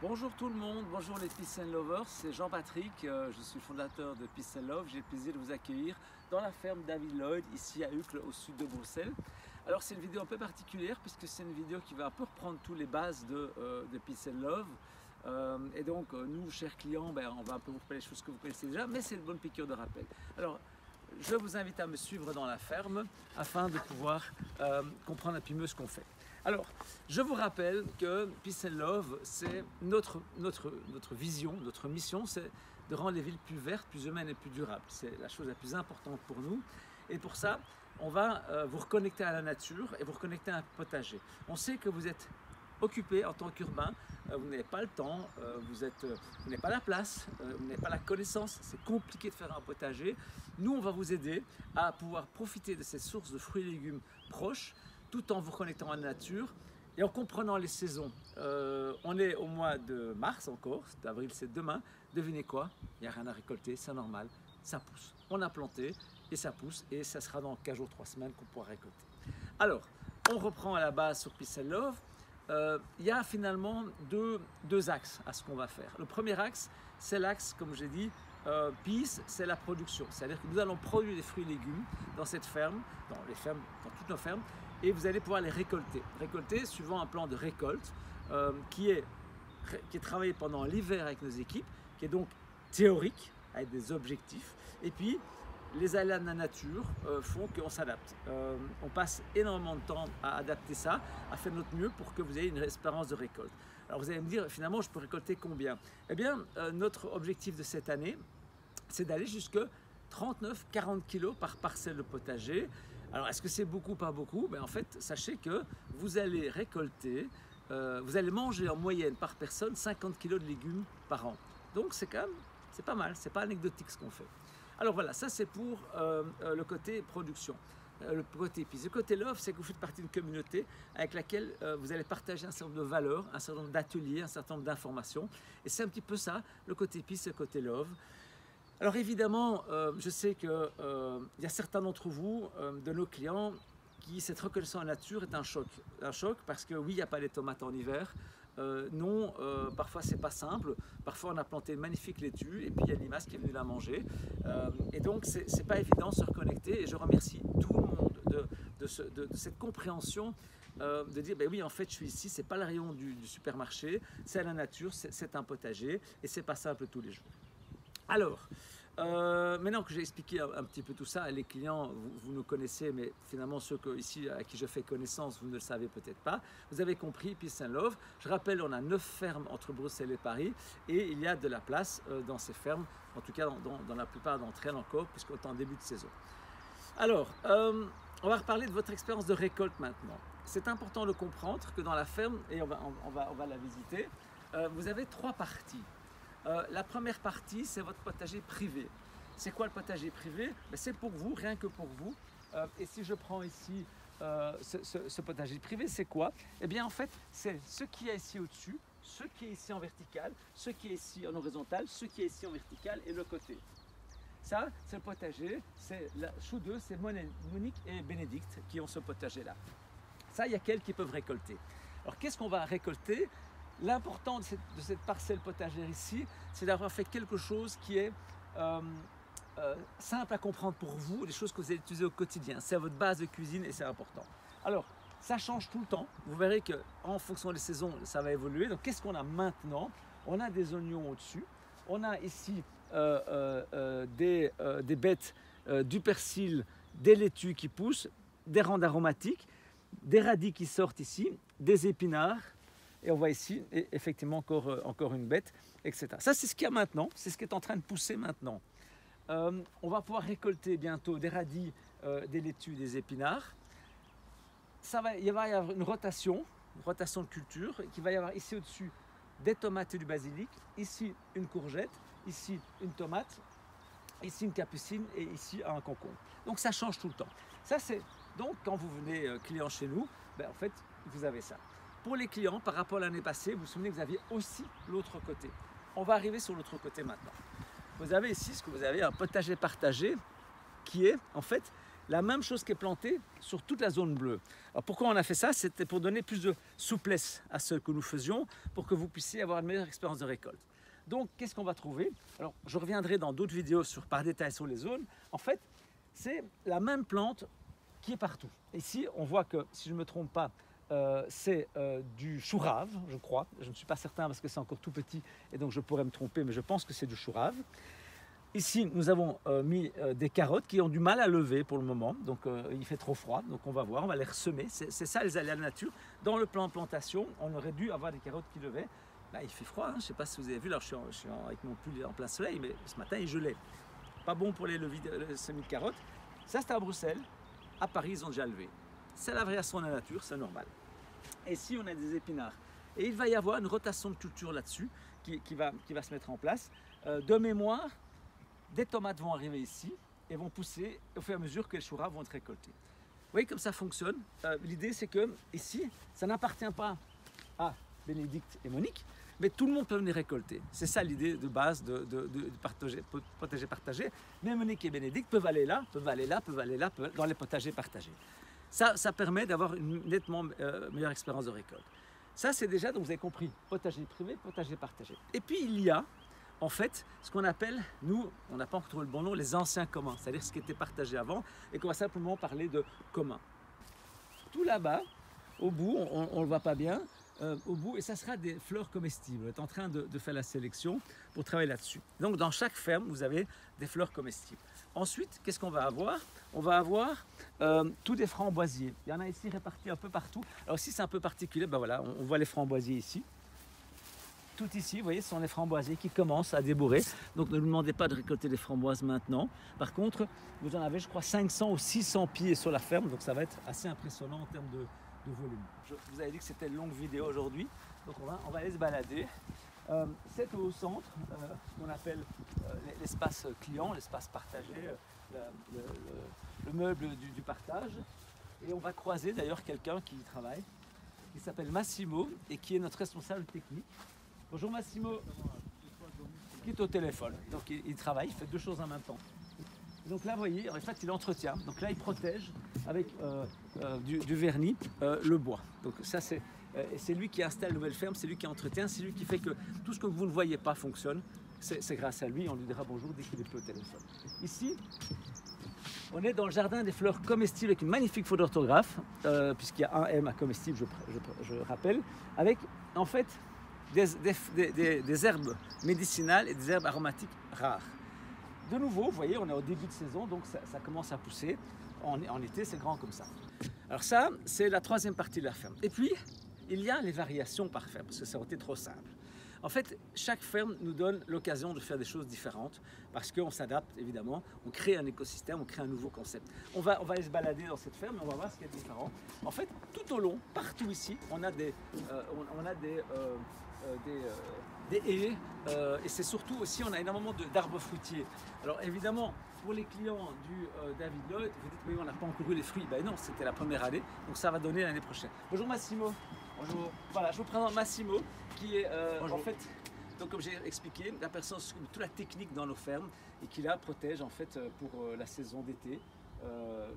Bonjour tout le monde, bonjour les Peace and Lovers, c'est Jean-Patrick, je suis fondateur de Peace and Love. J'ai le plaisir de vous accueillir dans la ferme David Lloyd, ici à Uccle, au sud de Bruxelles. Alors c'est une vidéo un peu particulière puisque c'est une vidéo qui va un peu reprendre toutes les bases de Peace and Love. Et donc nous, chers clients, on va un peu vous parler des choses que vous connaissez déjà, mais c'est une bonne piqûre de rappel. Alors, je vous invite à me suivre dans la ferme afin de pouvoir comprendre un peu mieux ce qu'on fait. Alors, je vous rappelle que Peace and Love, c'est notre vision, notre mission, c'est de rendre les villes plus vertes, plus humaines et plus durables. C'est la chose la plus importante pour nous. Et pour ça, on va vous reconnecter à la nature et vous reconnecter à un potager. On sait que vous êtes occupé en tant qu'urbain, vous n'avez pas le temps, vous n'avez pas la place, vous n'avez pas la connaissance, c'est compliqué de faire un potager. Nous, on va vous aider à pouvoir profiter de ces sources de fruits et légumes proches, tout en vous reconnectant à la nature et en comprenant les saisons. On est au mois de mars encore, d'avril c'est demain. Devinez quoi? Il n'y a rien à récolter, c'est normal, ça pousse. On a planté et ça pousse et ça sera dans 15 jours, 3 semaines qu'on pourra récolter. Alors, on reprend à la base sur Peace and Love. Il y a finalement deux axes à ce qu'on va faire. Le premier axe, c'est l'axe, comme j'ai dit, Peace, c'est la production. C'est-à-dire que nous allons produire des fruits et légumes dans cette ferme, dans toutes nos fermes, et vous allez pouvoir les récolter. Récolter suivant un plan de récolte qui est travaillé pendant l'hiver avec nos équipes, qui est donc théorique, avec des objectifs, et puis les aléas de la nature font qu'on s'adapte. On passe énormément de temps à adapter ça, à faire notre mieux pour que vous ayez une espérance de récolte. Alors vous allez me dire, finalement, je peux récolter combien? Eh bien, notre objectif de cette année, c'est d'aller jusqu'à 39-40 kg par parcelle de potager. Alors, est-ce que c'est beaucoup, pas beaucoup? En fait, sachez que vous allez récolter, vous allez manger en moyenne par personne 50 kg de légumes par an. Donc, c'est quand même, c'est pas mal, c'est pas anecdotique ce qu'on fait. Alors voilà, ça c'est pour le côté production, le côté épice. Le côté love, c'est que vous faites partie d'une communauté avec laquelle vous allez partager un certain nombre de valeurs, un certain nombre d'ateliers, un certain nombre d'informations. Et c'est un petit peu ça, le côté épice et le côté love. Alors évidemment, je sais qu'il y a certains d'entre vous, de nos clients, qui cette reconnaissance à la nature est un choc. Un choc parce que oui, il n'y a pas les tomates en hiver. Non, parfois c'est pas simple. Parfois on a planté une magnifique laitue et puis il y a une limace qui est venue la manger. Et donc c'est pas évident de se reconnecter. Et je remercie tout le monde de cette compréhension. De dire, ben oui, en fait, je suis ici, c'est pas le rayon du supermarché, c'est la nature, c'est un potager et c'est pas simple tous les jours. Alors, maintenant que j'ai expliqué un petit peu tout ça, les clients, vous nous connaissez, mais finalement ceux ici à qui je fais connaissance, vous ne le savez peut-être pas. Vous avez compris, Peace and Love. Je rappelle, on a 9 fermes entre Bruxelles et Paris et il y a de la place dans ces fermes, en tout cas dans la plupart d'entre elles encore, puisqu'on est en début de saison. Alors, on va reparler de votre expérience de récolte maintenant. C'est important de comprendre que dans la ferme, et on va la visiter, vous avez 3 parties. La première partie, c'est votre potager privé. C'est quoi le potager privé? C'est pour vous, rien que pour vous. Et si je prends ici ce potager privé, c'est quoi? Eh bien, en fait, c'est ce qui est ici au-dessus, ce qui est ici en vertical, ce qui est ici en horizontal, ce qui est ici en vertical et le côté. Ça, c'est le potager. Sous deux, c'est Monique et Bénédicte qui ont ce potager-là. Ça, il y a quelques qui peuvent récolter. Alors, qu'est-ce qu'on va récolter? L'important de cette parcelle potagère ici, c'est d'avoir fait quelque chose qui est simple à comprendre pour vous, des choses que vous allez utiliser au quotidien. C'est votre base de cuisine et c'est important. Alors, ça change tout le temps. Vous verrez qu'en fonction des saisons, ça va évoluer. Donc, qu'est-ce qu'on a maintenant? On a des oignons au-dessus. On a ici des bêtes, du persil, des laitues qui poussent, des randes aromatiques, des radis qui sortent ici, des épinards. Et on voit ici, effectivement, encore une bête, etc. Ça, c'est ce qu'il y a maintenant, c'est ce qui est en train de pousser maintenant. On va pouvoir récolter bientôt des radis, des laitues, des épinards. Il va y avoir une rotation de culture, qui va y avoir ici au-dessus des tomates et du basilic, ici une courgette, ici une tomate, ici une capucine et ici un concombre. Donc ça change tout le temps. Ça, c'est donc quand vous venez client chez nous, en fait, vous avez ça. Pour les clients, par rapport à l'année passée, vous vous souvenez que vous aviez aussi l'autre côté. On va arriver sur l'autre côté maintenant. Vous avez ici ce que vous avez, un potager partagé qui est en fait la même chose qui est plantée sur toute la zone bleue. Alors pourquoi on a fait ça? C'était pour donner plus de souplesse à ce que nous faisions, pour que vous puissiez avoir une meilleure expérience de récolte. Donc qu'est-ce qu'on va trouver? Alors je reviendrai dans d'autres vidéos par détail sur les zones. En fait, c'est la même plante qui est partout. Ici, on voit que, si je ne me trompe pas, c'est du chou rave, je crois. Je ne suis pas certain parce que c'est encore tout petit et donc je pourrais me tromper, mais je pense que c'est du chou rave. Ici, nous avons mis des carottes qui ont du mal à lever pour le moment, donc il fait trop froid, donc on va voir, on va les ressemer. C'est ça les aléas de la nature. Dans le plan de plantation, on aurait dû avoir des carottes qui levaient. Là, il fait froid, hein. Je ne sais pas si vous avez vu, là je suis avec mon pull en plein soleil, mais ce matin il gelait. Pas bon pour les semis de carottes. Ça, c'est à Bruxelles. À Paris, ils ont déjà levé. C'est la variation de la nature, c'est normal. Et ici, on a des épinards. Et il va y avoir une rotation de culture là-dessus qui va se mettre en place. De mémoire, des tomates vont arriver ici et vont pousser au fur et à mesure que les choux raves vont être récoltés. Vous voyez comme ça fonctionne. L'idée, c'est que ici, ça n'appartient pas à Bénédicte et Monique, mais tout le monde peut venir récolter. C'est ça l'idée de base de potager partagé. Mais Monique et Bénédicte peuvent aller là, peuvent aller là, peuvent aller là, dans les potagers partagés. Ça permet d'avoir une nettement meilleure expérience de récolte. Ça, c'est déjà, donc vous avez compris, potager privé, potager partagé. Et puis, il y a, en fait, ce qu'on appelle, nous, on n'a pas encore trouvé le bon nom, les anciens communs, c'est-à-dire ce qui était partagé avant, et qu'on va simplement parler de commun. Tout là-bas, au bout, on ne le voit pas bien, au bout, et ça sera des fleurs comestibles. On est en train de faire la sélection pour travailler là-dessus. Donc, dans chaque ferme, vous avez des fleurs comestibles. Ensuite, qu'est-ce qu'on va avoir? On va avoir tous des framboisiers. Il y en a ici répartis un peu partout. Alors ici, c'est un peu particulier. Ben voilà, on voit les framboisiers ici. Tout ici, vous voyez, ce sont les framboisiers qui commencent à débourrer. Donc ne nous demandez pas de récolter les framboises maintenant. Par contre, vous en avez, je crois, 500 ou 600 pieds sur la ferme. Donc ça va être assez impressionnant en termes de volume. Je vous avais dit que c'était une longue vidéo aujourd'hui. Donc on va aller se balader. C'est au centre, ce qu'on appelle l'espace client, l'espace partagé, le meuble du partage. Et on va croiser d'ailleurs quelqu'un qui y travaille, qui s'appelle Massimo et qui est notre responsable technique. Bonjour Massimo, qui est au téléphone. Donc il travaille, il fait deux choses en même temps. Donc là, vous voyez, en fait, il entretient. Donc là, il protège avec du vernis le bois. Donc ça, c'est lui qui installe la nouvelle ferme, c'est lui qui entretient, c'est lui qui fait que tout ce que vous ne voyez pas fonctionne. C'est grâce à lui, on lui dira bonjour dès qu'il est plus au téléphone. Ici, on est dans le jardin des fleurs comestibles avec une magnifique faute d'orthographe, puisqu'il y a un M à comestible, je rappelle, avec en fait des herbes médicinales et des herbes aromatiques rares. De nouveau, vous voyez, on est au début de saison, donc ça commence à pousser. En été, c'est grand comme ça. Alors ça, c'est la troisième partie de la ferme. Et puis, il y a les variations par ferme, parce que ça aurait été trop simple. En fait, chaque ferme nous donne l'occasion de faire des choses différentes, parce qu'on s'adapte, évidemment, on crée un écosystème, on crée un nouveau concept. On va aller se balader dans cette ferme et on va voir ce qui est différent. En fait, tout au long, partout ici, on a des haies, et c'est surtout aussi, on a énormément d'arbres fruitiers. Alors évidemment, pour les clients du David Lloyd, vous dites oui, on n'a pas encore eu les fruits. Ben non, c'était la première année, donc ça va donner l'année prochaine. Bonjour Massimo. Bonjour. Voilà, je vous présente Massimo, qui est en fait, donc comme j'ai expliqué, la personne qui s'occupe de toute la technique dans nos fermes et qui la protège en fait pour la saison d'été,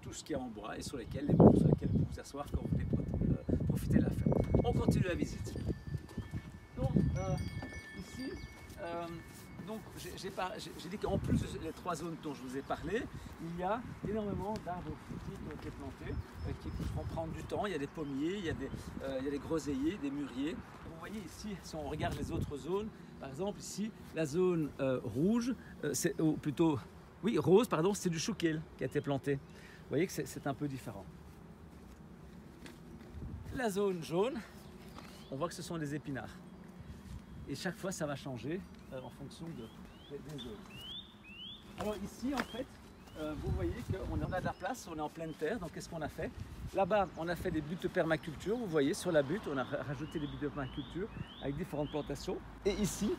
tout ce qui est en bois et sur lesquels vous pouvez vous asseoir quand vous voulez profiter de la ferme. On continue la visite. Donc ici, donc j'ai dit qu'en plus des trois zones dont je vous ai parlé, il y a énormément d'arbres fruitiers qui ont été plantés, qui vont prendre du temps. Il y a des pommiers, il y a des groseilliers, des mûriers. Vous voyez ici, si on regarde les autres zones, par exemple ici, la zone rouge, ou plutôt, oui, rose, pardon, c'est du chouquel qui a été planté. Vous voyez que c'est un peu différent. La zone jaune, on voit que ce sont des épinards. Et chaque fois, ça va changer en fonction des zones. Alors ici, en fait, vous voyez qu'on a de la place, on est en pleine terre. Donc qu'est-ce qu'on a fait? Là-bas, on a fait des buttes de permaculture. Vous voyez, sur la butte, on a rajouté des buttes de permaculture avec différentes plantations. Et ici,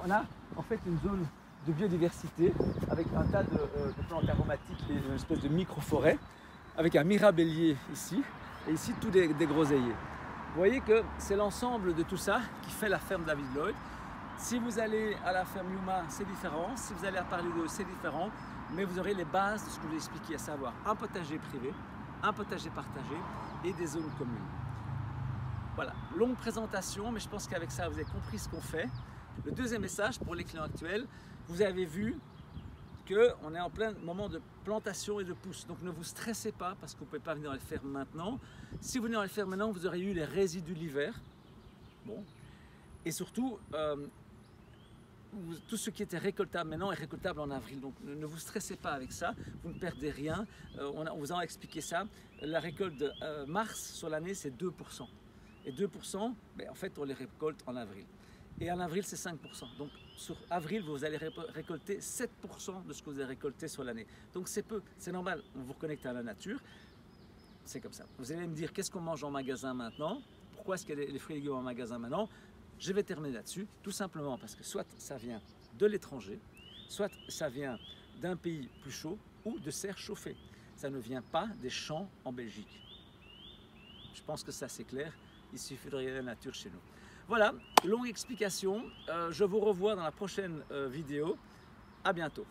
on a en fait une zone de biodiversité avec un tas de plantes aromatiques et une espèce de micro-forêt avec un mirabellier ici et ici tous des groseilliers. Vous voyez que c'est l'ensemble de tout ça qui fait la ferme David Lloyd. Si vous allez à la ferme Yuma, c'est différent. Si vous allez à Parly-d'Eux, c'est différent. Mais vous aurez les bases de ce que je vous ai expliqué, à savoir un potager privé, un potager partagé et des zones communes. Voilà, longue présentation, mais je pense qu'avec ça, vous avez compris ce qu'on fait. Le deuxième message pour les clients actuels, vous avez vu qu'on est en plein moment de plantation et de pousse. Donc ne vous stressez pas parce que vous ne pouvez pas venir les faire maintenant. Si vous venez les faire maintenant, vous aurez eu les résidus de l'hiver. Bon. Et surtout, tout ce qui était récoltable maintenant est récoltable en avril. Donc ne vous stressez pas avec ça, vous ne perdez rien. On vous a expliqué ça. La récolte de mars sur l'année, c'est 2%. Et 2%, ben, en fait, on les récolte en avril. Et en avril, c'est 5%. Donc sur avril, vous allez récolter 7% de ce que vous avez récolté sur l'année. Donc c'est peu, c'est normal. On vous reconnecte à la nature. C'est comme ça. Vous allez me dire, qu'est-ce qu'on mange en magasin maintenant? Pourquoi est-ce qu'il y a les fruits et légumes en magasin maintenant? Je vais terminer là-dessus, tout simplement parce que soit ça vient de l'étranger, soit ça vient d'un pays plus chaud ou de serres chauffées. Ça ne vient pas des champs en Belgique. Je pense que ça c'est clair. Il suffit de regarder la nature chez nous. Voilà, longue explication. Je vous revois dans la prochaine vidéo. À bientôt.